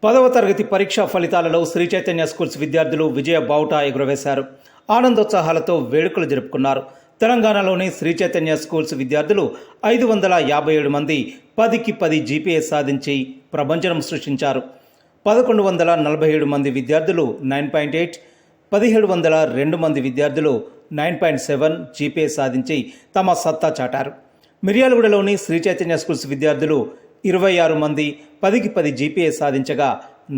10వ తరగతి పరీక్షా ఫలితాలలో శ్రీ చైతన్య స్కూల్స్ విద్యార్థులు విజయ బావుటా ఎగురవేశారు. ఆనందోత్సాహాలతో వేడుకలు జరుపుకున్నారు. తెలంగాణలోని శ్రీ చైతన్య స్కూల్స్ విద్యార్థులు 557 మంది 10కి 10 జీపీఎస్ సాధించి ప్రభంజనం సృష్టించారు. 1147 మంది విద్యార్థులు 9.8, 1702 మంది విద్యార్థులు 9.7 జీపీఎస్ సాధించి తమ సత్తా చాటారు. మిర్యాలగూడలోని శ్రీ చైతన్య స్కూల్స్ విద్యార్థులు 26 మంది 10కి 10 జీపీఎస్ సాధించగా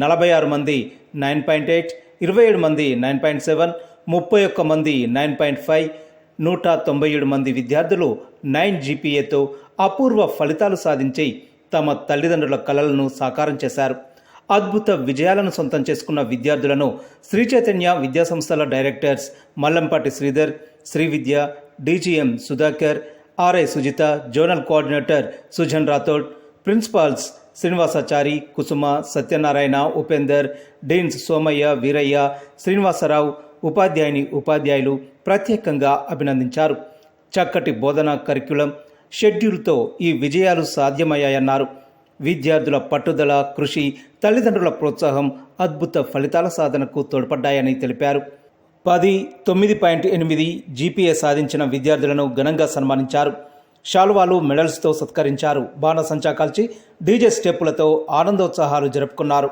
46 మంది 9.8, 27 మంది 9.7, 31 మంది 9.5, 197 మంది విద్యార్థులు 9 జీపీఏతో అపూర్వ ఫలితాలు సాధించి తమ తల్లిదండ్రుల కలలను సాకారం చేశారు. అద్భుత విజయాలను సొంతం చేసుకున్న విద్యార్థులను శ్రీ చైతన్య విద్యాసంస్థల directors Mallampati Sridhar, Srividya, DGM Sudhakar, RI Sujitha, zonal coordinator Sujan Rathod, principals Srinivasachari, Kusuma, Satyanarayana, Upender, deans Somaiah, Veeraiah, Srinivasarao, ఉపాధ్యాయులు ప్రత్యేకంగా అభినందించారు. చక్కటి బోధనా కరిక్యులం, షెడ్యూల్తో ఈ విజయాలు సాధ్యమయ్యాయన్నారు. విద్యార్థుల పట్టుదల, కృషి, తల్లిదండ్రుల ప్రోత్సాహం అద్భుత ఫలితాల సాధనకు తోడ్పడ్డాయని తెలిపారు. 10, 9.8 జీపీఏ సాధించిన విద్యార్థులను ఘనంగా సన్మానించారు. శాలువాలు, మెడల్స్తో సత్కరించారు. బాణసంచా కాల్చి డీజే స్టెప్పులతో ఆనందోత్సాహాలు జరుపుకున్నారు.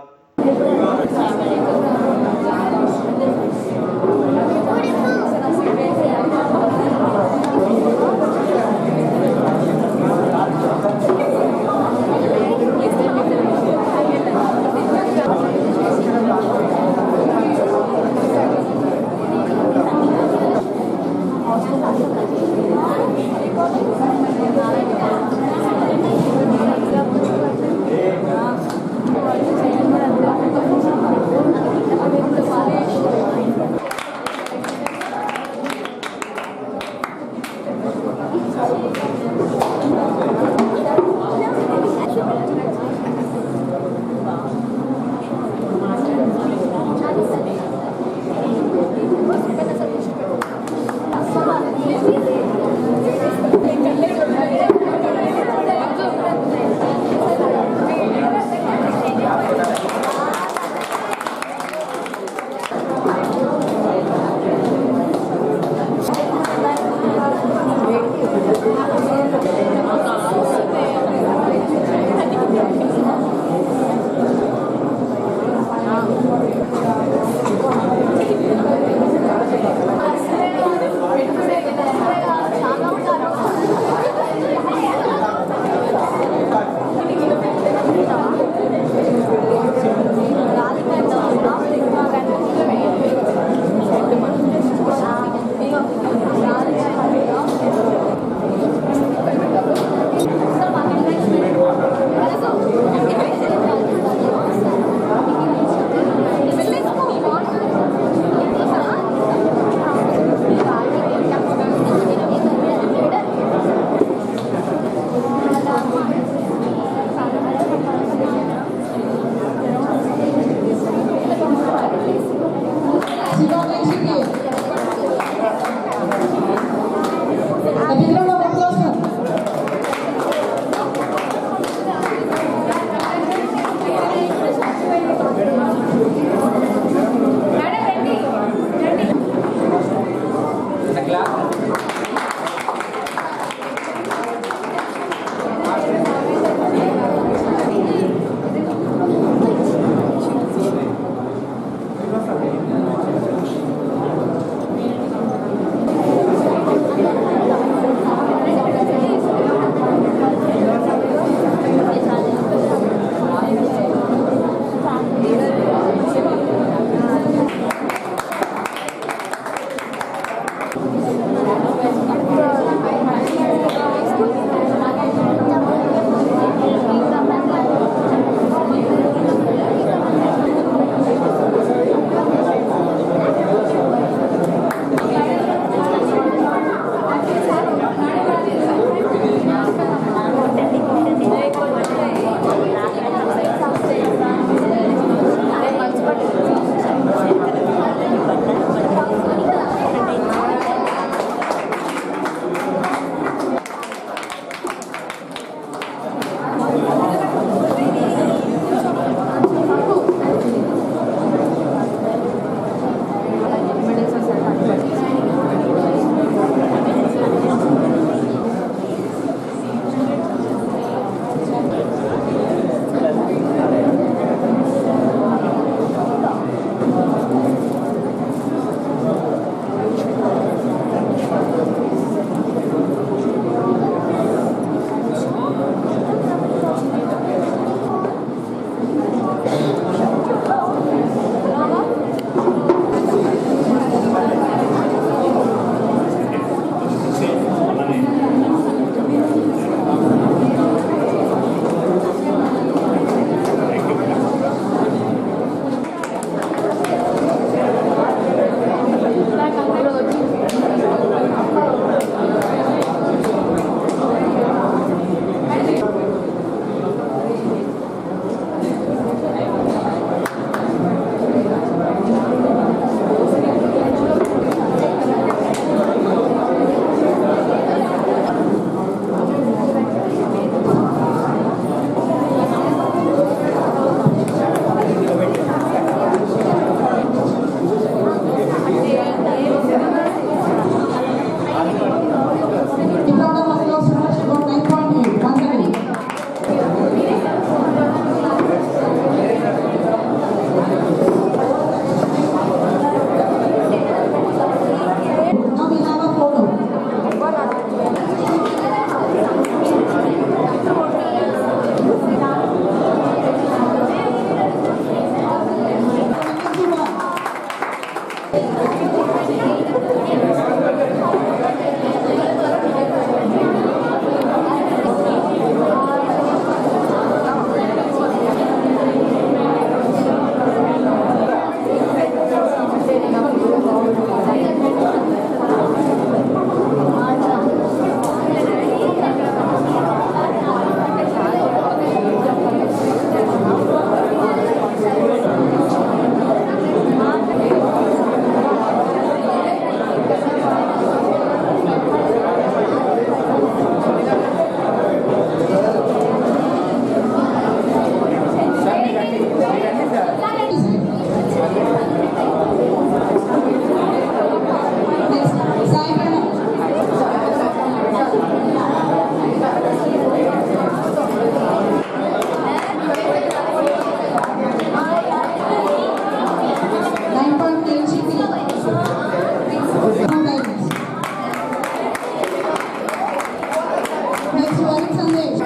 Next, Varun Sandesh.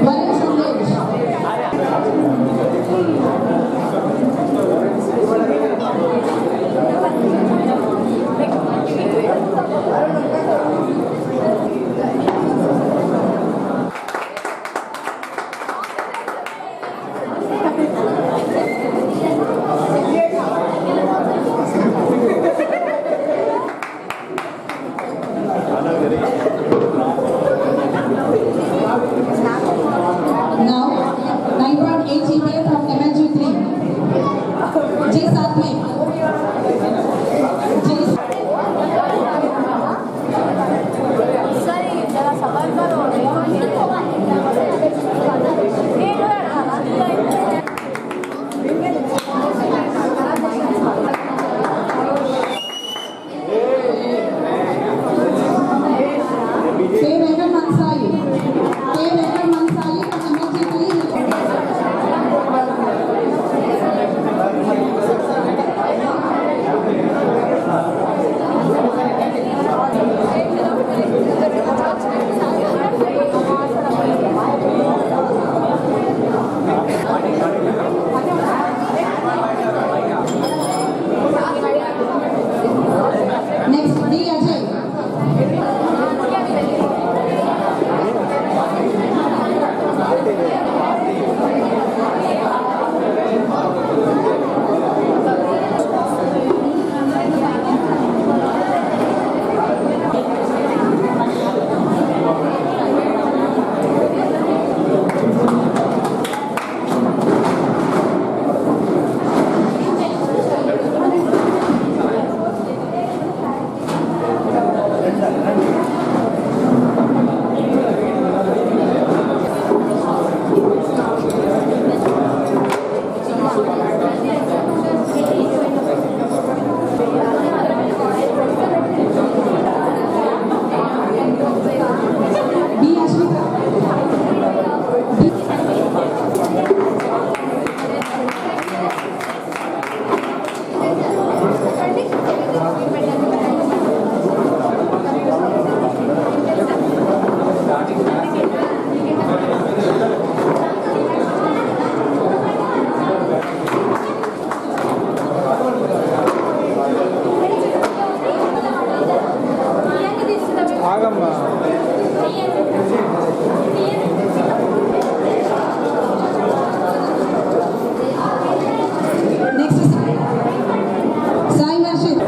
Varun Sandesh. Now, 9.8 GPA from MLG 3. J साथ में. सर जरा सवाल करो K Venkat Mansali. K Venkat Mansali from MLG 3. Next, D Ajay. B Ashwita. Next is Sai Varshit.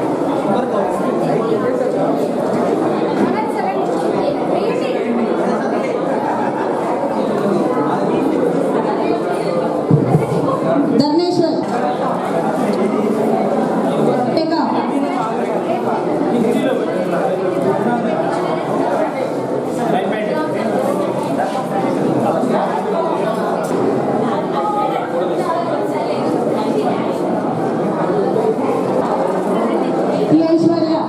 Dharmeshwar. Eka. P Aishwarya.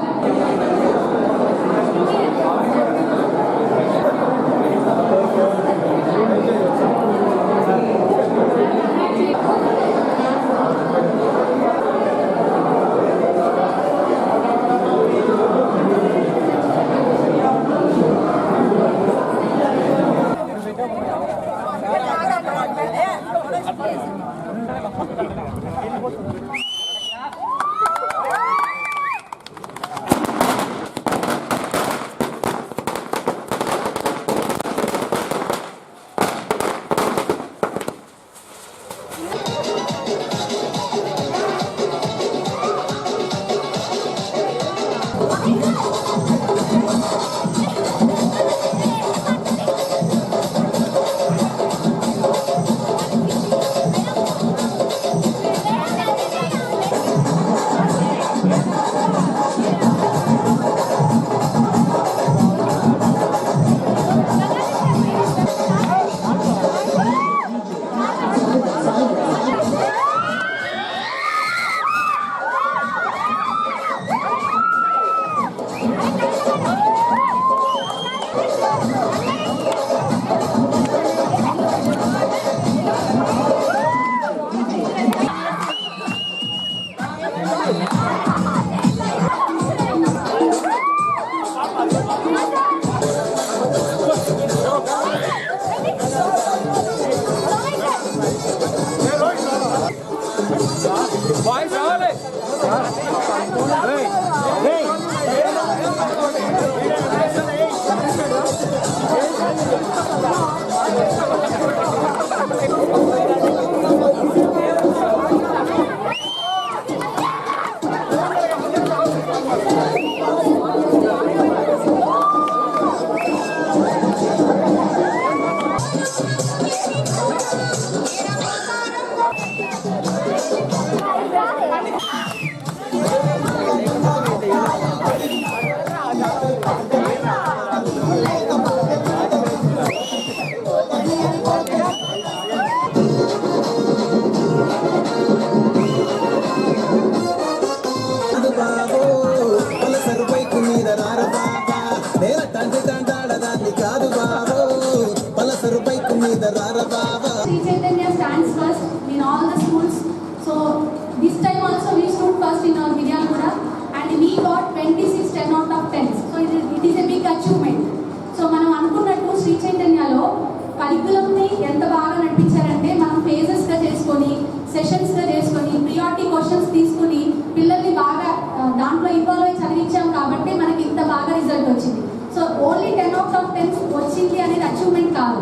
Of 10 వచ్చింది అనేది achievement కాదు.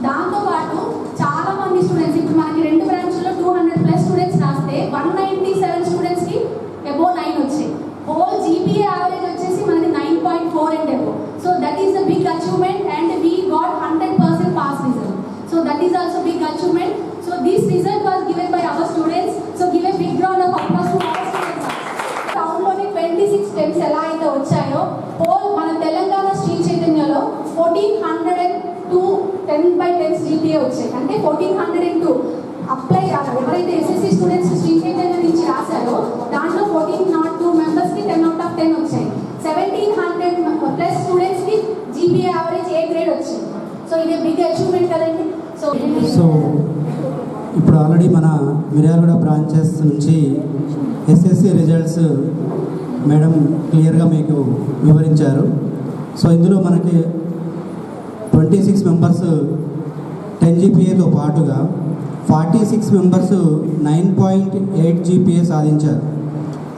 దాంతోపాటు చాలా మంది స్టూడెంట్స్, ఇప్పుడు మనకి 2 బ్రాంచ్లో 200+ స్టూడెంట్స్ రాస్తే 197 స్టూడెంట్స్కి అబోవ్ 9 వచ్చాయి. హోల్ జీపీఏ యావరేజ్ వచ్చేసి మనది 9.4 and above. So that is the big achievement and we got 100% pass result. So that is also big achievement. So this result was given by our students. So give a big round of applause to our students. టౌన్లోని 26 tens ఎలా అయితే వచ్చాయో whole మన Telangana Shri చైతన్యలో 1402 10/10 GPA వచ్చాయి. అంటే 1402 apply ఎవరైతే SSC students Shri Chaitanya నుంచి రాశారో దాంట్లో 1402 మెంబర్స్కి 10 out of 10 వచ్చాయి. 1700+ స్టూడెంట్స్కి జీపీఏ యావరేజ్ ఏ గ్రేడ్ వచ్చింది. సో ఇది బిగ్ అచీవ్మెంట్ కదండి. సో ఇప్పుడు ఆల్రెడీ మన మిర్యాలగూడ బ్రాంచెస్ నుంచి ఎస్ఎస్సి రిజల్ట్స్ మేడం క్లియర్గా మీకు వివరించారు. సో ఇందులో మనకి 26 మెంబర్స్ 10 జీపీఏతో పాటుగా 46 మెంబర్స్ 9.8 జీపీఏ సాధించారు.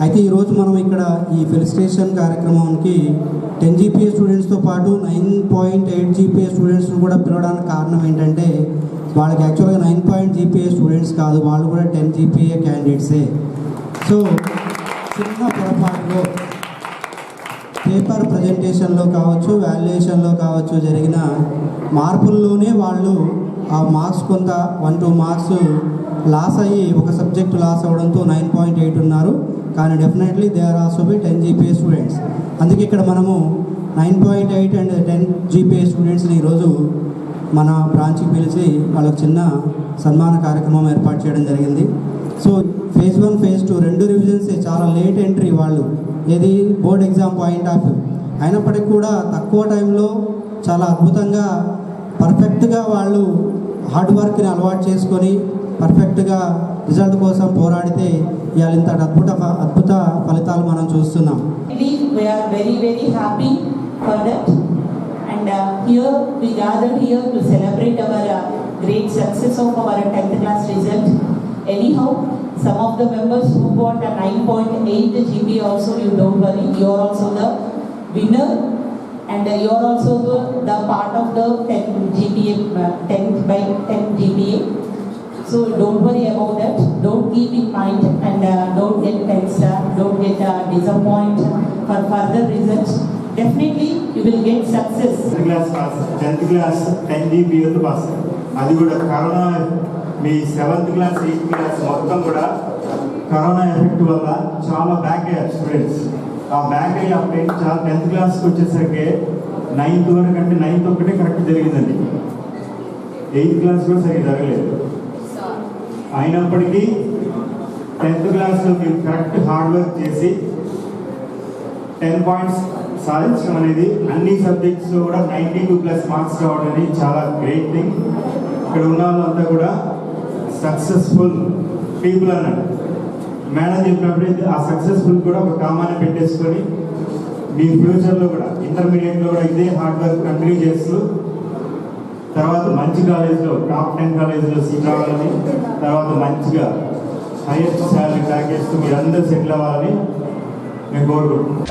అయితే ఈరోజు మనం ఇక్కడ ఈ ఫెలిసిటేషన్ కార్యక్రమానికి 10 జీపీఏ స్టూడెంట్స్తో పాటు 9.8 జీపీఏ స్టూడెంట్స్ను కూడా పిలవడానికి కారణం ఏంటంటే వాళ్ళకి యాక్చువల్గా 9 జీపీఏ స్టూడెంట్స్ కాదు, వాళ్ళు కూడా 10 జీపీఏ క్యాండిడేట్సే. సో చిన్న పొరపాటులో పేపర్ ప్రజెంటేషన్లో కావచ్చు, వాల్యుయేషన్లో కావచ్చు జరిగిన మార్పుల్లోనే వాళ్ళు ఆ మార్క్స్ కొంత 1-2 మార్క్స్ లాస్ అయ్యి ఒక సబ్జెక్టు లాస్ అవ్వడంతో 9.8 ఉన్నారు. కానీ definitely they are also be 10 GPA students. అందుకే ఇక్కడ మనము 9.8 అండ్ 10 జీపీఏ స్టూడెంట్స్ని ఈరోజు మన బ్రాంచ్కి పిలిచి వాళ్ళకి చిన్న సన్మాన కార్యక్రమం ఏర్పాటు చేయడం జరిగింది. సో phase 1, phase 2 2 రివిజన్సే చాలా లేట్ ఎంట్రీ వాళ్ళు, ఏది board exam point of view. అయినప్పటికీ కూడా తక్కువ టైంలో చాలా అద్భుతంగా పర్ఫెక్ట్గా వాళ్ళు హార్డ్ వర్క్ని అలవాటు చేసుకొని పర్ఫెక్ట్గా రిజల్ట్ కోసం పోరాడితే ఇవాళ ఇంత అద్భుత ఫలితాలు మనం చూస్తున్నాం. We are very, very happy for that. And here we gathered here to celebrate our great success of our 10th class result. Anyhow, some of the members who got a 9.8 GPA also, you don't worry, you are also the winner. And you are also the part of the 10 GPA, 10/10 GPA. So don't worry about that. Don't keep in mind and don't get tensed, don't get disappointed for further results. Definitely you will get success. 10th class 10 GPA తో pass. అది కూడా corona, మీ 7th class 8th class మొత్తం కూడా corona effect వల్ల చాలా back అయ్యారు students. ఆ back అయ్యి అప్పుడు చాలా 10th క్లాస్కి వచ్చేసరికి 9th వరకు అంటే 9th ఒక్కటే కరెక్ట్ జరిగిందండి. 8th క్లాస్ కూడా సరిగ్గా జరగలేదు. అయినప్పటికీ 10th క్లాస్లో మీరు కరెక్ట్ హార్డ్ వర్క్ చేసి 10 పాయింట్స్ సాధించడం అనేది, అన్ని సబ్జెక్ట్స్లో కూడా 92+ మార్క్స్ రావడం అనేది చాలా గ్రేట్ థింగ్. ఇక్కడ ఉన్న వాళ్ళంతా కూడా సక్సెస్ఫుల్ పీపుల్ అన్నాడు మేడం చెప్పినప్పుడు. ఆ సక్సెస్ఫుల్ కూడా ఒక కామాన్ని పెట్టేసుకొని మీ ఫ్యూచర్లో కూడా ఇంటర్మీడియట్లో కూడా ఇదే హార్డ్ వర్క్ కంటిన్యూ చేస్తూ తర్వాత మంచి కాలేజ్లో టాప్ 10 కాలేజ్లో సీట్ రావాలని, తర్వాత మంచిగా హైయెస్ట్ శాలరీ ప్యాకేజ్తో మీరందరూ సెటిల్ అవ్వాలని నేను కోరుకుంటున్నాను.